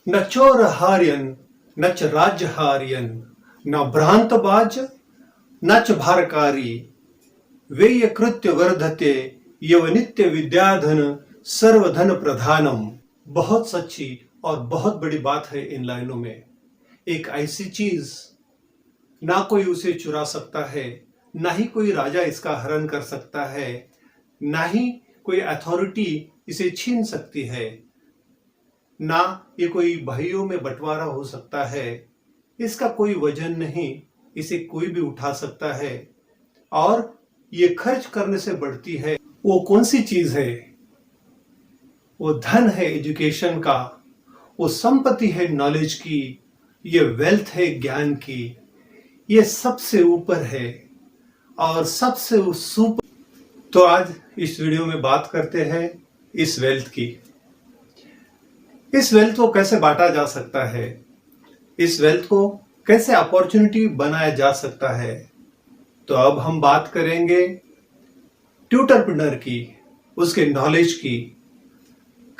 न चोर हार्यन न च राज्य हार्यन न भ्रांतबाज न च भारकारी वेय कृत्य वर्धते यव नित्य विद्याधन सर्वधन प्रधानम। बहुत सच्ची और बहुत बड़ी बात है इन लाइनों में। एक ऐसी चीज ना कोई उसे चुरा सकता है, ना ही कोई राजा इसका हरण कर सकता है, ना ही कोई अथॉरिटी इसे छीन सकती है, ना ये कोई भाइयों में बंटवारा हो सकता है। इसका कोई वजन नहीं, इसे कोई भी उठा सकता है और ये खर्च करने से बढ़ती है। वो कौन सी चीज है? वो धन है एजुकेशन का, वो संपत्ति है नॉलेज की, ये वेल्थ है ज्ञान की। ये सबसे ऊपर है और सबसे सुपर। तो आज इस वीडियो में बात करते हैं इस वेल्थ की। इस वेल्थ को कैसे बांटा जा सकता है, इस वेल्थ को कैसे अपॉर्चुनिटी बनाया जा सकता है। तो अब हम बात करेंगे ट्यूटरप्रेन्योर की, उसके नॉलेज की,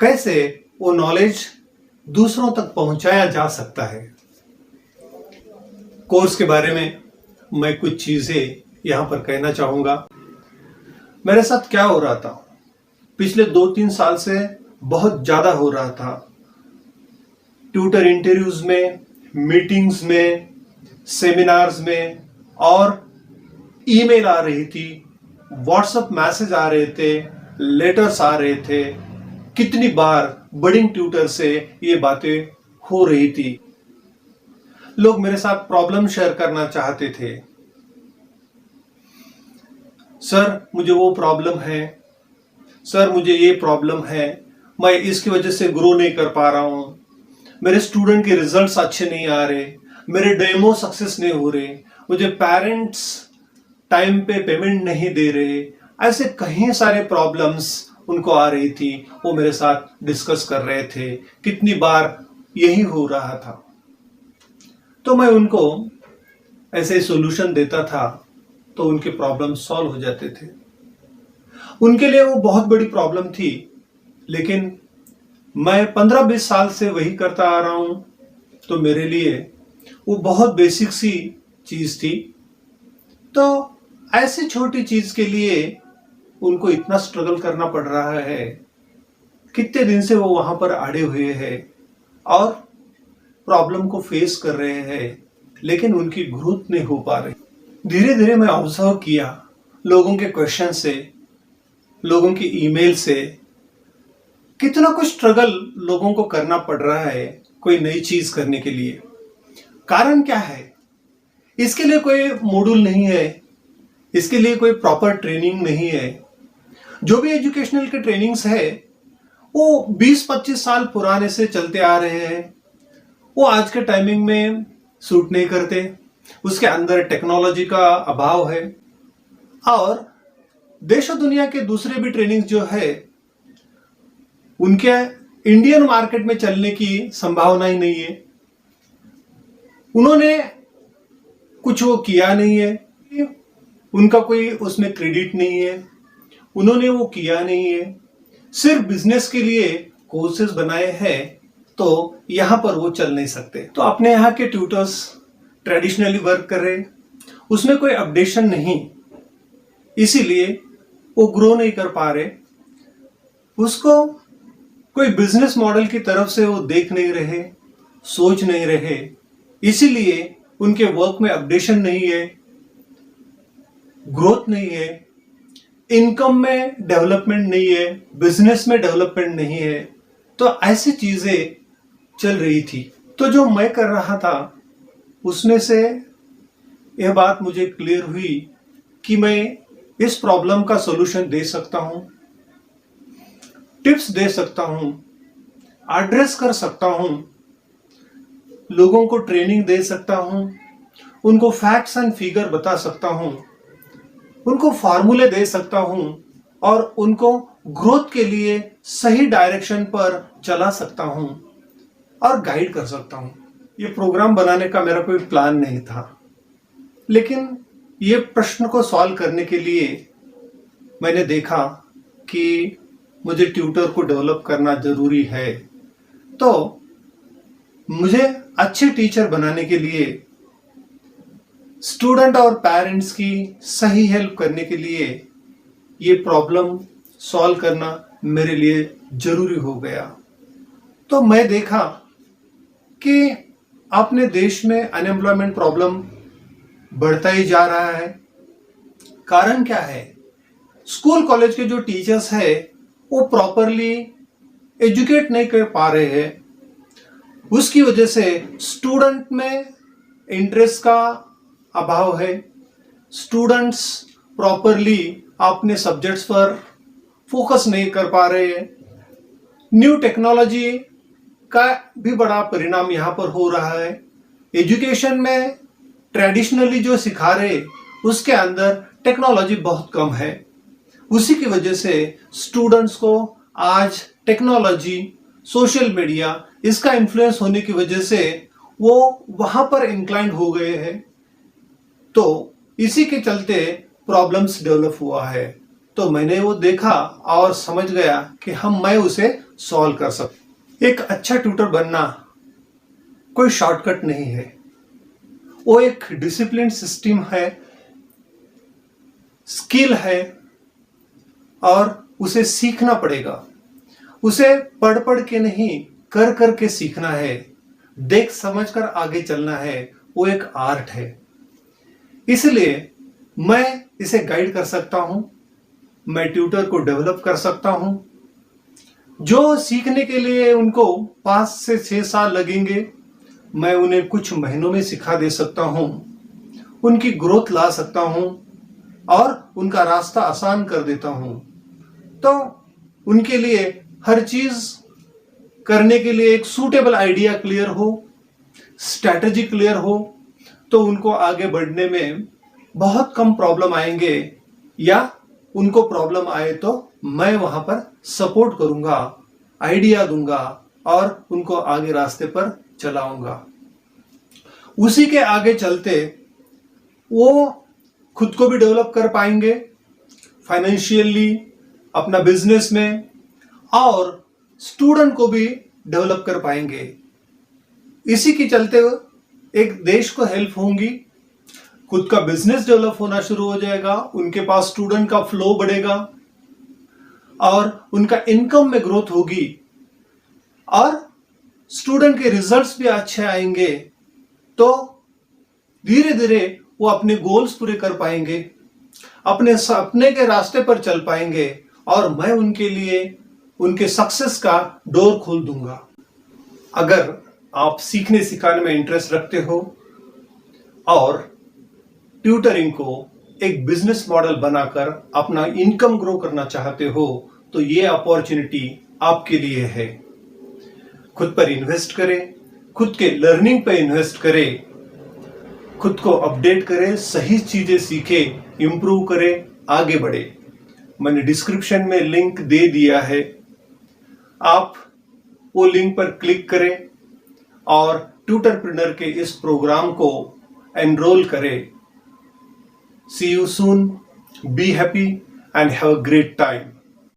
कैसे वो नॉलेज दूसरों तक पहुंचाया जा सकता है। कोर्स के बारे में मैं कुछ चीजें यहां पर कहना चाहूंगा। मेरे साथ क्या हो रहा था, पिछले 2-3 साल से बहुत ज्यादा हो रहा था। ट्यूटर इंटरव्यूज में, मीटिंग्स में, सेमिनार्स में और ईमेल आ रही थी, व्हाट्सएप मैसेज आ रहे थे, लेटर्स आ रहे थे। कितनी बार बडिंग ट्यूटर से ये बातें हो रही थी। लोग मेरे साथ प्रॉब्लम शेयर करना चाहते थे। सर मुझे वो प्रॉब्लम है, सर मुझे ये प्रॉब्लम है, मैं इसकी वजह से ग्रो नहीं कर पा रहा हूं, मेरे स्टूडेंट के रिजल्ट्स अच्छे नहीं आ रहे, मेरे डेमो सक्सेस नहीं हो रहे, मुझे पेरेंट्स टाइम पे पेमेंट नहीं दे रहे। ऐसे कई सारे प्रॉब्लम्स उनको आ रही थी, वो मेरे साथ डिस्कस कर रहे थे। कितनी बार यही हो रहा था, तो मैं उनको ऐसे सॉल्यूशन देता था तो उनके प्रॉब्लम सॉल्व हो जाते थे। उनके लिए वो बहुत बड़ी प्रॉब्लम थी, लेकिन मैं 15-20 साल से वही करता आ रहा हूं, तो मेरे लिए वो बहुत बेसिक सी चीज थी। तो ऐसी छोटी चीज के लिए उनको इतना स्ट्रगल करना पड़ रहा है। कितने दिन से वो वहां पर अड़े हुए हैं और प्रॉब्लम को फेस कर रहे हैं, लेकिन उनकी ग्रोथ नहीं हो पा रही। धीरे धीरे मैं ऑब्जर्व किया लोगों के क्वेश्चन से, लोगों की ईमेल से, कितना कुछ स्ट्रगल लोगों को करना पड़ रहा है कोई नई चीज करने के लिए। कारण क्या है? इसके लिए कोई मॉड्यूल नहीं है, इसके लिए कोई प्रॉपर ट्रेनिंग नहीं है। जो भी एजुकेशनल के ट्रेनिंग्स है वो 20-25 साल पुराने से चलते आ रहे हैं, वो आज के टाइमिंग में सूट नहीं करते। उसके अंदर टेक्नोलॉजी का अभाव है और देश और दुनिया के दूसरे भी ट्रेनिंग जो है उनके इंडियन मार्केट में चलने की संभावना ही नहीं है। उन्होंने कुछ वो किया नहीं है, उनका कोई उसमें क्रेडिट नहीं है, उन्होंने वो किया नहीं है। सिर्फ बिजनेस के लिए कोर्सेज बनाए हैं, तो यहां पर वो चल नहीं सकते। तो अपने यहाँ के ट्यूटर्स ट्रेडिशनली वर्क कर रहे, उसमें कोई अपडेशन नहीं, इसीलिए वो ग्रो नहीं कर पा रहे। उसको कोई बिजनेस मॉडल की तरफ से वो देख नहीं रहे, सोच नहीं रहे, इसीलिए उनके वर्क में अपडेशन नहीं है, ग्रोथ नहीं है, इनकम में डेवलपमेंट नहीं है, बिजनेस में डेवलपमेंट नहीं है। तो ऐसी चीजें चल रही थी। तो जो मैं कर रहा था उसमें से यह बात मुझे क्लियर हुई कि मैं इस प्रॉब्लम का सॉल्यूशन दे सकता हूं, टिप्स दे सकता हूं, एड्रेस कर सकता हूं, लोगों को ट्रेनिंग दे सकता हूं, उनको फैक्ट्स एंड फिगर बता सकता हूं, उनको फॉर्मूले दे सकता हूं और उनको ग्रोथ के लिए सही डायरेक्शन पर चला सकता हूं और गाइड कर सकता हूं। ये प्रोग्राम बनाने का मेरा कोई प्लान नहीं था, लेकिन ये प्रश्न को सॉल्व करने के लिए मैंने देखा कि मुझे ट्यूटर को डेवलप करना जरूरी है। तो मुझे अच्छे टीचर बनाने के लिए, स्टूडेंट और पेरेंट्स की सही हेल्प करने के लिए ये प्रॉब्लम सॉल्व करना मेरे लिए जरूरी हो गया। तो मैं देखा कि अपने देश में अनएम्प्लॉयमेंट प्रॉब्लम बढ़ता ही जा रहा है। कारण क्या है? स्कूल कॉलेज के जो टीचर्स है वो प्रॉपरली एजुकेट नहीं कर पा रहे हैं। उसकी वजह से स्टूडेंट में इंटरेस्ट का अभाव है। स्टूडेंट्स प्रॉपरली अपने सब्जेक्ट्स पर फोकस नहीं कर पा रहे हैं। न्यू टेक्नोलॉजी का भी बड़ा परिणाम यहाँ पर हो रहा है। एजुकेशन में ट्रेडिशनली जो सिखा रहे उसके अंदर टेक्नोलॉजी बहुत कम है। उसी की वजह से स्टूडेंट्स को आज टेक्नोलॉजी, सोशल मीडिया, इसका इन्फ्लुएंस होने की वजह से वो वहां पर इंक्लाइंड हो गए हैं। तो इसी के चलते प्रॉब्लम्स डेवलप हुआ है। तो मैंने वो देखा और समझ गया कि मैं उसे सॉल्व कर सकता। एक अच्छा ट्यूटर बनना कोई शॉर्टकट नहीं है। वो एक डिसिप्लिन सिस्टम है, स्किल है और उसे सीखना पड़ेगा। उसे पढ़ पढ़ के नहीं, कर कर के सीखना है। देख समझ कर आगे चलना है। वो एक आर्ट है। इसलिए मैं इसे गाइड कर सकता हूं, मैं ट्यूटर को डेवलप कर सकता हूं। जो सीखने के लिए उनको 5 से 6 साल लगेंगे, मैं उन्हें कुछ महीनों में सिखा दे सकता हूं, उनकी ग्रोथ ला सकता हूं और उनका रास्ता आसान कर देता हूं। तो उनके लिए हर चीज करने के लिए एक सूटेबल आइडिया क्लियर हो, स्ट्रैटेजी क्लियर हो, तो उनको आगे बढ़ने में बहुत कम प्रॉब्लम आएंगे। या उनको प्रॉब्लम आए तो मैं वहां पर सपोर्ट करूंगा, आइडिया दूंगा और उनको आगे रास्ते पर चलाऊंगा। उसी के आगे चलते वो खुद को भी डेवलप कर पाएंगे फाइनेंशियली, अपना बिजनेस में, और स्टूडेंट को भी डेवलप कर पाएंगे। इसी के चलते एक देश को हेल्प होंगी, खुद का बिजनेस डेवलप होना शुरू हो जाएगा, उनके पास स्टूडेंट का फ्लो बढ़ेगा और उनका इनकम में ग्रोथ होगी और स्टूडेंट के रिजल्ट्स भी अच्छे आएंगे। तो धीरे धीरे वो अपने गोल्स पूरे कर पाएंगे, अपने सपने के रास्ते पर चल पाएंगे और मैं उनके लिए उनके सक्सेस का डोर खोल दूंगा। अगर आप सीखने सिखाने में इंटरेस्ट रखते हो और ट्यूटरिंग को एक बिजनेस मॉडल बनाकर अपना इनकम ग्रो करना चाहते हो, तो ये अपॉर्चुनिटी आपके लिए है। खुद पर इन्वेस्ट करें, खुद के लर्निंग पर इन्वेस्ट करें, खुद को अपडेट करें, सही चीजें सीखें, इंप्रूव करें, आगे बढ़े। मैंने डिस्क्रिप्शन में लिंक दे दिया है, आप वो लिंक पर क्लिक करें और ट्यूटरप्रेन्योर के इस प्रोग्राम को एनरोल करें। See you soon. Be happy and have a great time.